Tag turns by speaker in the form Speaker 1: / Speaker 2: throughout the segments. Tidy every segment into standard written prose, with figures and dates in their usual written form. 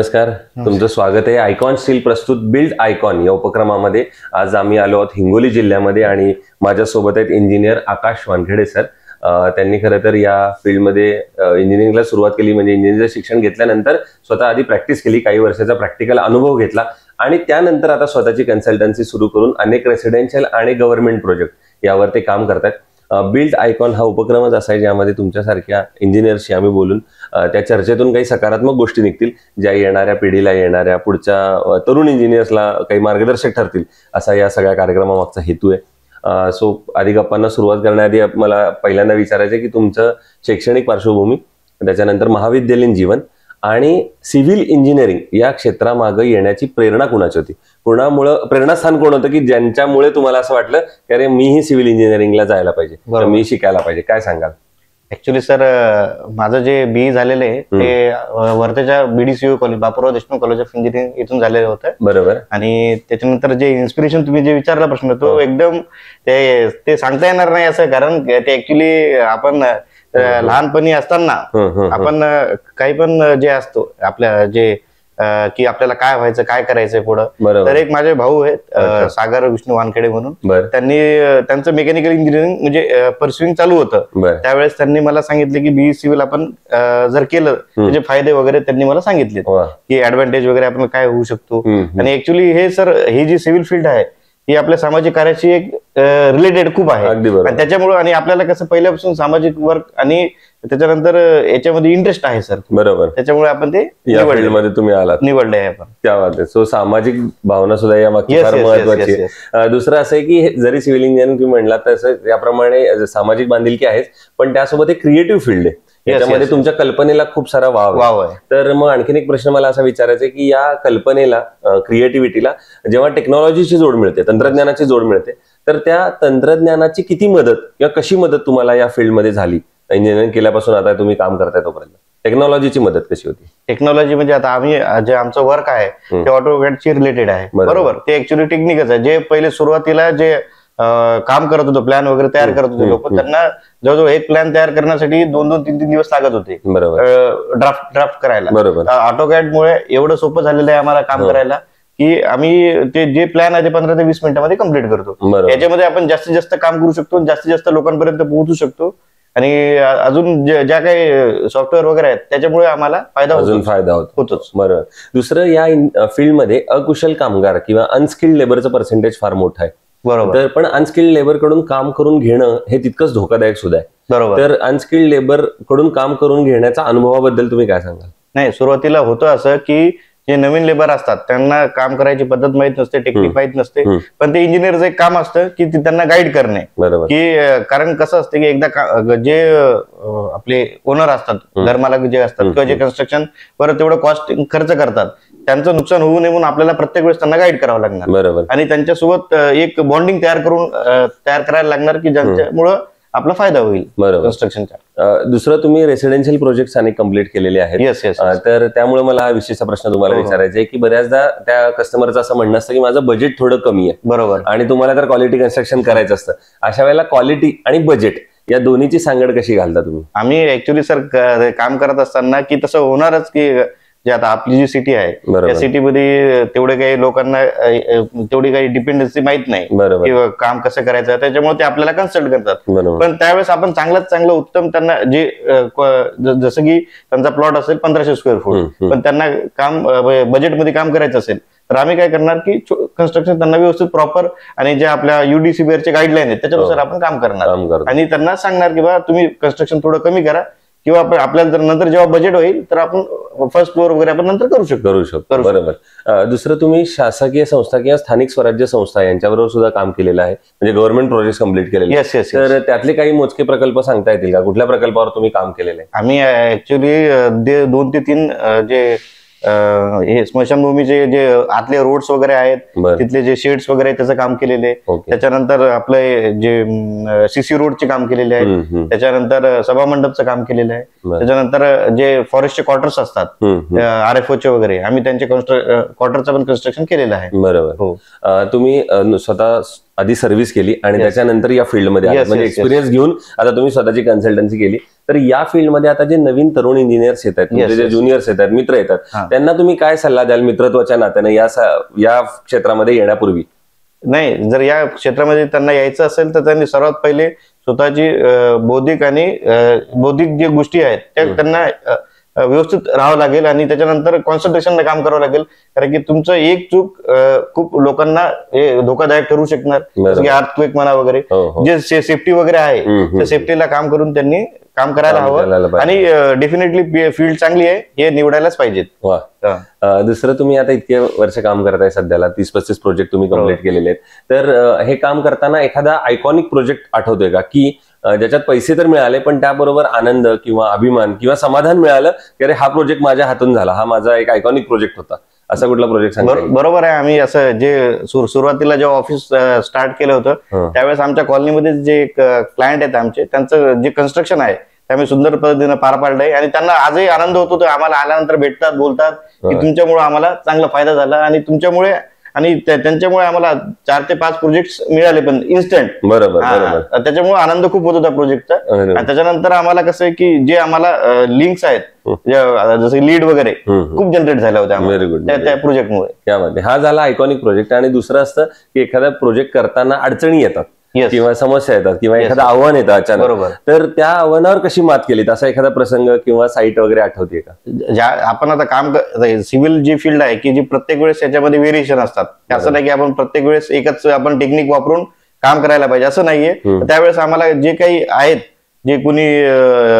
Speaker 1: नमस्कार, तुमचं स्वागत आहे आयकॉन स्टील प्रस्तुत बिल्ड आयकॉन या उपक्रमामध्ये। आज आम्ही आलो आहोत हिंगोली जिल्ह्यामध्ये आणि माझ्यासोबत आहेत इंजिनियर आकाश वानखेडे सर। त्यांनी खरं तर या फील्डमध्ये इंजिनिअरिंगला सुरुवात केली, म्हणजे इंजिनिअरिंगचं शिक्षण घेतल्यानंतर स्वतः आधी प्रॅक्टिस केली, काही वर्षाचा प्रॅक्टिकल अनुभव घेतला आणि त्यानंतर आता स्वतःची कन्सल्टन्सी सुरू करून अनेक रेसिडेन्शियल आणि गव्हर्नमेंट प्रोजेक्ट यावर ते काम करतात। बिल्ड आयकॉन हा उपक्रमच असा आहे ज्यामध्ये तुमच्यासारख्या इंजिनियर्सशी आम्ही बोलून त्या चर्चेतून काही सकारात्मक गोष्टी निघतील, ज्या येणाऱ्या पिढीला, येणाऱ्या पुढच्या तरुण इंजिनियर्सला काही मार्गदर्शक ठरतील, असा या सगळ्या कार्यक्रमामागचा हेतू आहे। सो आधी गप्पांना सुरुवात करण्याआधी मला पहिल्यांदा विचारायचं आहे की तुमचं शैक्षणिक पार्श्वभूमी, त्याच्यानंतर महाविद्यालयीन जीवन आणि सिव्हिल इंजिनिअरिंग या क्षेत्रामागे येण्याची प्रेरणा कुणाची होती? कुणामुळे प्रेरणास्थान कोण होतं की ज्यांच्यामुळे तुम्हाला असं वाटलं की अरे मीही सिव्हिल इंजिनिअरिंगला जायला पाहिजे, मी शिकायला पाहिजे? काय सांगाल?
Speaker 2: ऍक्च्युली सर, माझं जे बीई झालेलं आहे ते वर्धेच्या BDCU college, Bapurao Deshmukh college of engineering इथून झालेलं होतं।
Speaker 1: बरोबर।
Speaker 2: आणि त्याच्यानंतर जे इन्स्पिरेशन तुम्ही जे विचारला प्रश्न, तो एकदम ते सांगता येणार नाही असं, कारण ते ऍक्च्युली आपण लहानपणी असताना आपण काही पण जे असतो आपल्या जे की आपल्याला काय व्हायचं, काय करायचंय पुढं, तर एक माझे भाऊ आहेत सागर विष्णू वानखेडे म्हणून, त्यांनी त्यांचं मेकॅनिकल इंजिनिअरिंग म्हणजे परस्युइंग चालू होतं। त्यावेळेस त्यांनी मला सांगितले की बीई सिव्हिल आपण जर केलं त्याचे फायदे वगैरे त्यांनी मला सांगितले की ऍडव्हान्टेज वगैरे आपण काय होऊ शकतो। आणि ऍक्च्युली हे सर, ही जी सिव्हिल फील्ड आहे ही आपल्या सामाजिक कार्याशी एक रिलेटेड खूप आहे आणि त्याच्यामुळे, आणि आपल्याला कसं पहिल्यापासून सामाजिक वर्क आणि त्याच्यानंतर याच्यामध्ये इंटरेस्ट आहे सर। बरोबर, त्याच्यामुळे आपण ते
Speaker 1: मध्ये तुम्ही आलात,
Speaker 2: निवडले आहे आपण।
Speaker 1: त्या बात आहे। सो सामाजिक भावना सुद्धा या मागची फार महत्वाची आहे। दुसरं असं आहे की जरी सिव्हिल इंजिनिअरिंग तुम्ही म्हणलात तसं याप्रमाणे सामाजिक बांधिलकी आहेच, पण त्यासोबत एक क्रिएटिव्ह फील्ड आहे, याच्यामध्ये तुमच्या कल्पनेला खूप सारा वाव आहे। तर मग आणखीन एक प्रश्न मला असा विचारायचा आहे की या कल्पनेला, क्रिएटिव्हिटीला जेव्हा टेक्नॉलॉजीची जोड मिळते, तंत्रज्ञानाची जोड मिळते, तर त्या तंत्रज्ञानाची किती मदत किंवा कशी मदत तुम्हाला या फील्डमध्ये झाली? इंजिनिअरिंग केल्यापासून आता तुम्ही काम करताय तोपर्यंत टेक्नॉलॉजीची मदत कशी होती?
Speaker 2: टेक्नॉलॉजी म्हणजे आता आम्ही जे आमचं वर्क आहे ते ऑटोकॅडची रिलेटेड आहे, बरोबर। ते ऍक्च्युली टेक्निकच आहे। जे पहिले सुरुवातीला जे काम करत होतो, प्लॅन वगैरे तयार करत होते लोक, त्यांना जवळजवळ एक प्लॅन तयार करण्यासाठी 2-3 दिवस लागत होते ड्राफ्ट करायला। बरोबर, ऑटोकॅडमुळे एवढं सोपं झालेलं आहे आम्हाला काम करायला की आम्ही ते जे प्लॅन आहे ते 15 ते 20 मिनिटांमध्ये कम्प्लीट करतो। याच्यामध्ये आपण जास्तीत जास्त काम करू शकतो, जास्तीत जास्त लोकांपर्यंत पोहोचू शकतो आणि अजून ज्या काही सॉफ्टवेअर वगैरे आहेत त्याच्यामुळे आम्हाला फायदा होतोच।
Speaker 1: बरोबर। दुसरं, या फील्डमध्ये अकुशल कामगार किंवा अनस्किल्ड लेबरचं पर्सेंटेज फार मोठं आहे, बरोबर। तर पण अनस्किल्ड लेबर कडून काम करून घेणं हे तितकंच धोकादायक सुद्धा आहे, बरोबर। तर अनस्किल्ड लेबर कडून काम करून घेण्याच्या अनुभवाबद्दल तुम्ही काय सांगाल?
Speaker 2: नाही, सुरुवातीला होतं असं की जे नवीन लेबर असतात त्यांना काम करायची पद्धत माहित नसते, टेक्निक माहित नसते, पण ते इंजिनियरचं एक काम असतं की त्यांना गाईड करणे, बरोबर। की कारण कसं असतं की एकदा जे आपले ओनर असतात, घरमालक जे असतात किंवा जे कन्स्ट्रक्शन वर तेवढं कॉस्ट खर्च करतात, त्यांचं नुकसान होऊ नये म्हणून आपल्याला प्रत्येक वेळेस त्यांना गाईड करावं लागणार, बरोबर। आणि त्यांच्यासोबत एक बॉन्डिंग तयार करायला लागणार की ज्यांच्यामुळं आपला फायदा होईल, बरोबर, कन्स्ट्रक्शनचा।
Speaker 1: दुसरं, तुम्ही रेसिडेन्शियल प्रोजेक्ट अनेक कम्प्लीट केलेले आहेत, तर त्यामुळे मला हा विशेष प्रश्न तुम्हाला विचारायचा आहे की बऱ्याचदा त्या कस्टमरचं असं म्हणणं असतं की माझं बजेट थोडं कमी आहे, बरोबर, आणि तुम्हाला तर क्वालिटी कन्स्ट्रक्शन करायचं असतं। अशा वेळेला क्वालिटी आणि बजेट या दोन्हीची सांगड कशी घालता तुम्ही?
Speaker 2: आम्ही ऍक्च्युली सर काम करत असताना की तसं होणारच की जे आता आपली जी सिटी आहे त्या सिटीमध्ये तेवढे काही लोकांना तेवढी काही डिपेंडन्सी माहित नाही किंवा काम कसं करायचं, त्याच्यामुळे ते आपल्याला कन्सल्ट करतात। पण त्यावेळेस आपण चांगलं उत्तम त्यांना जे जसं की त्यांचा प्लॉट असेल 1500 स्क्वेअर फूट, पण त्यांना काम बजेटमध्ये काम करायचं असेल तर आम्ही काय करणार की कन्स्ट्रक्शन त्यांना व्यवस्थित प्रॉपर आणि जे आपल्या UDCBR चे गाईडलाईन आहेत त्याच्यानुसार आपण काम करणार आणि त्यांना सांगणार की बा तुम्ही कन्स्ट्रक्शन थोडं कमी करा किंवा आपल्याला जर नंतर जेव्हा बजेट होईल तर आपण फर्स्ट फ्लोअर वगैरे आपण नंतर करू शकतो,
Speaker 1: बरोबर। दुसरं, तुम्ही शासकीय संस्था किंवा स्थानिक स्वराज्य संस्था यांच्याबरोबर सुद्धा काम केलेलं आहे, म्हणजे गव्हर्नमेंट प्रोजेक्ट कम्प्लीट केलेले, तर त्यातले काही मोजके प्रकल्प सांगता येतील का? कुठल्या प्रकल्पावर तुम्ही काम केलेलं आहे?
Speaker 2: आम्ही ऍक्च्युली 2 ते 3 जे हे स्मशानभूमीचे जे आतले रोड्स वगैरे आहेत, तिथले जे शेड्स वगैरे आहेत त्याचं काम केलेले, त्याच्यानंतर आपलं जे सीसी रोडचे काम केलेले आहे, त्याच्यानंतर सभा मंडपचं काम केलेलं आहे, त्याच्यानंतर जे फॉरेस्टचे क्वार्टर्स असतात RFO चे वगैरे, आम्ही त्यांचे क्वार्टरचं पण कन्स्ट्रक्शन केलेलं आहे,
Speaker 1: बरोबर। हो, तुम्ही स्वतः आधी सर्व्हिस केली आणि त्याच्यानंतर या फील्डमध्ये म्हणजे एक्सपिरियन्स घेऊन आता तुम्ही स्वतःची कन्सल्टन्सी केली, तर या फील्डमध्ये आता जे नवीन तरुण इंजिनियर्स येत आहेत, जे ज्युनियर्स येतात, मित्र येतात, त्यांना तुम्ही काय सल्ला द्याल मित्रत्वाच्या नात्याने या क्षेत्रामध्ये येण्यापूर्वी?
Speaker 2: नाही, जर या क्षेत्रामध्ये त्यांना यायचं असेल तर त्यांनी सर्वात पहिले स्वतःची बौद्धिक जे गोष्टी आहेत त्या त्यांना व्यवस्थित राहावं लागेल आणि त्याच्यानंतर कॉन्सन्ट्रेशनला काम करावं लागेल. कारण की तुमचं एक चूक खूप लोकांना धोकादायक ठरू शकणार, जसं की अर्थक्वेक म्हणा वगैरे. जे सेफ्टी वगैरे आहे त्या सेफ्टीला काम करून त्यांनी काम करायला हवं आणि डेफिनेटली फील्ड चांगली आहे हे निवडायलाच पाहिजेत.
Speaker 1: दुसरं, तुम्ही आता इतके वर्ष काम करताय, सध्याला 30-35 प्रोजेक्ट तुम्ही कम्प्लीट केलेले आहेत, तर हे काम करताना एखादा आयकॉनिक प्रोजेक्ट आठवतोय का की ज्याच्यात पैसे तर मिळाले पण त्याबरोबर आनंद किंवा अभिमान किंवा समाधान मिळालं की अरे हा प्रोजेक्ट माझ्या हातून झाला, हा माझा एक आयकॉनिक प्रोजेक्ट होता, असा कुठला प्रोजेक्ट सांगा?
Speaker 2: बरोबर आहे. आम्ही असं जे सुरुवातीला जेव्हा ऑफिस स्टार्ट केलं होतं त्यावेळेस आमच्या कॉलनीमध्ये जे क्लायंट आहेत आमचे, त्यांचं जे कन्स्ट्रक्शन आहे ते आम्ही सुंदर पद्धतीने पार पाडलंय आणि त्यांना आजही आनंद होतो. ते आम्हाला आल्यानंतर भेटतात, बोलतात की तुमच्यामुळे आम्हाला चांगला फायदा झाला आणि तुमच्यामुळे आणि त्यांच्यामुळे आम्हाला 4 ते 5 प्रोजेक्ट मिळाले पण इन्स्टंट.
Speaker 1: बरोबर.
Speaker 2: त्याच्यामुळे आनंद खूप होत होता प्रोजेक्टचा. आणि त्याच्यानंतर आम्हाला कसं आहे की जे आम्हाला लिंक्स आहेत जसं लीड वगैरे खूप जनरेट झाल्या होत्या त्या प्रोजेक्टमुळे.
Speaker 1: त्यामध्ये हा झाला आयकॉनिक प्रोजेक्ट. आणि दुसरं असतं की एखादा प्रोजेक्ट करताना अडचणी येतात किंवा समस्या येतात किंवा एखादं आव्हान येतं अचानक, तर त्या आव्हानावर कशी मात केली, असा एखादा प्रसंग किंवा साईट वगैरे आठवते का?
Speaker 2: आपण आता काम सिव्हिल जी फील्ड आहे की जी प्रत्येक वेळेस याच्यामध्ये व्हेरिएशन असतात. असं नाही की आपण प्रत्येक वेळेस एकच आपण टेक्निक वापरून काम करायला पाहिजे असं नाहीये. त्यावेळेस आम्हाला जे काही आहेत, जे कोणी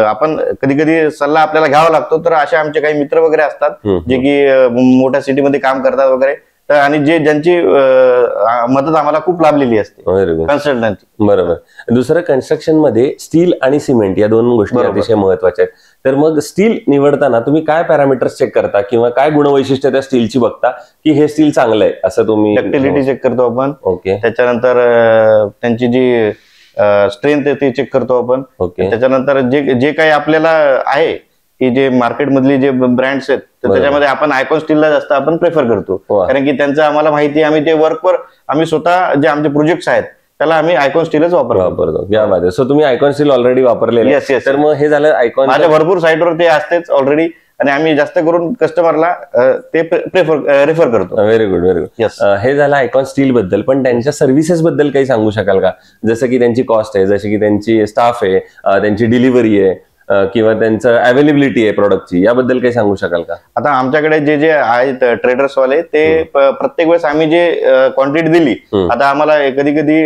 Speaker 2: आपण कधी कधी सल्ला आपल्याला घ्यावा लागतो, तर असे आमचे काही मित्र वगैरे असतात जे की मोठ्या सिटीमध्ये काम करतात वगैरे, आणि ज्यांची मदत आम्हाला खूप लाभलेली असते कन्सल्टंटची.
Speaker 1: बरोबर. दुसरं, कन्स्ट्रक्शन मध्ये स्टील आणि सिमेंट या दोन गोष्टी अतिशय महत्वाच्या आहेत. तर मग स्टील निवडताना तुम्ही काय पॅरामीटर्स चेक करता किंवा काय गुणवैशिष्ट्य त्या स्टीलची बघता की हे स्टील चांगलं आहे असं तुम्ही?
Speaker 2: डक्टिलिटी चेक करतो आपण.
Speaker 1: ओके.
Speaker 2: त्याच्यानंतर त्यांची जी स्ट्रेंथ आहे ते चेक करतो आपण.
Speaker 1: ओके.
Speaker 2: त्याच्यानंतर जे काही आपल्याला आहे की जे मार्केट मधली जे ब्रँड्स आहेत तर त्याच्यामध्ये आपण आयकॉन स्टीलला जास्त आपण प्रेफर करतो. कारण की त्यांचं आम्हाला माहिती आहे, आम्ही ते वर्कवर आम्ही स्वतः जे आमचे प्रोजेक्ट्स आहेत त्याला आम्ही आयकॉन स्टीलच वापरतो.
Speaker 1: या बात. सो तुम्ही आयकॉन स्टील ऑलरेडी वापरलेले?
Speaker 2: तर
Speaker 1: मग हे झालं आयकॉन.
Speaker 2: माझ्या भरपूर साईटवर ते असतेच ऑलरेडी आणि आम्ही जास्त करून कस्टमरला ते रेफर करतो.
Speaker 1: Very good, very good. हे झालं आयकॉन स्टील बद्दल. पण त्यांच्या सर्व्हिसेस बद्दल काही सांगू शकाल का? जसं की त्यांची कॉस्ट आहे, जशी की त्यांची स्टाफ आहे, त्यांची डिलिव्हरी आहे किंवा त्यांचं अवेलेबिलिटी आहे प्रोडक्टची, याबद्दल काही सांगू शकाल का?
Speaker 2: आता आमच्याकडे जे आहेत ट्रेडर्स वाले ते प्रत्येक वेळेस आम्ही जे क्वांटिटी दिली, आता आम्हाला कधी कधी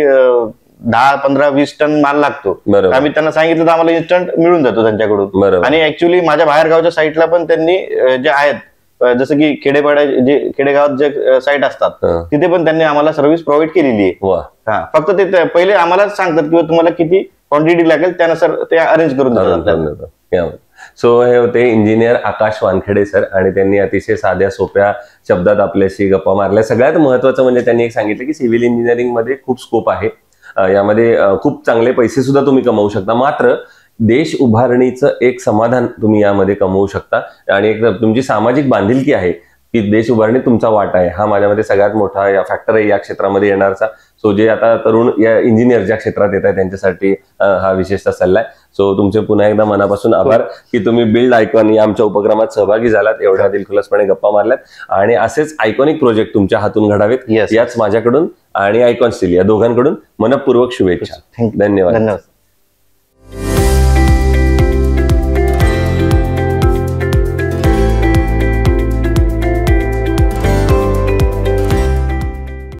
Speaker 2: 10, 15, 20 टन माल लागतो, आम्ही त्यांना सांगितलं तर आम्हाला इन्स्टंट मिळून जातो त्यांच्याकडून. आणि ऍक्च्युली माझ्या बाहेरगावच्या साईटला पण त्यांनी जे आहेत जसं की खेडेगावात जे साईट असतात तिथे पण त्यांनी आम्हाला सर्व्हिस प्रोव्हाइड केलेली आहे. फक्त ते पहिले आम्हालाच सांगतात किंवा तुम्हाला किती क्वांटिटी लागेल त्यानुसार ते अरेंज करून देतात.
Speaker 1: सो हे होते इंजिनियर आकाश वानखेडे सर, आणि त्यांनी अतिशय साध्या सोप्या शब्दात आपल्याशी गप्पा मारल्या. सगळ्यात महत्वाचं म्हणजे त्यांनी एक सांगितलं की सिव्हिल इंजिनिअरिंग मध्ये खूप स्कोप आहे, यामध्ये खूप चांगले पैसे सुद्धा तुम्ही कमवू शकता, मात्र देश उभारणीचं एक समाधान तुम्ही यामध्ये कमवू शकता आणि एक तुमची सामाजिक बांधिलकी आहे की देश उभारणीत तुमचा वाटा आहे, हा माझ्यामध्ये सगळ्यात मोठा या फॅक्टर आहे या क्षेत्रामध्ये येणारचा. सो जे आता तरुण या इंजिनियर ज्या क्षेत्रात येत आहेत त्यांच्यासाठी हा विशेषतः सल्ला आहे. सो तुमचे पुन्हा एकदा मनापासून आभार की तुम्ही बिल्ड आयकॉन या आमच्या उपक्रमात सहभागी झालात, एवढ्या दिलखुलासपणे गप्पा मारल्यात, आणि असेच आयकॉनिक प्रोजेक्ट तुमच्या हातून घडावेत याच माझ्याकडून आणि आयकॉन स्टील या दोघांकडून मनपूर्वक शुभेच्छा. धन्यवाद.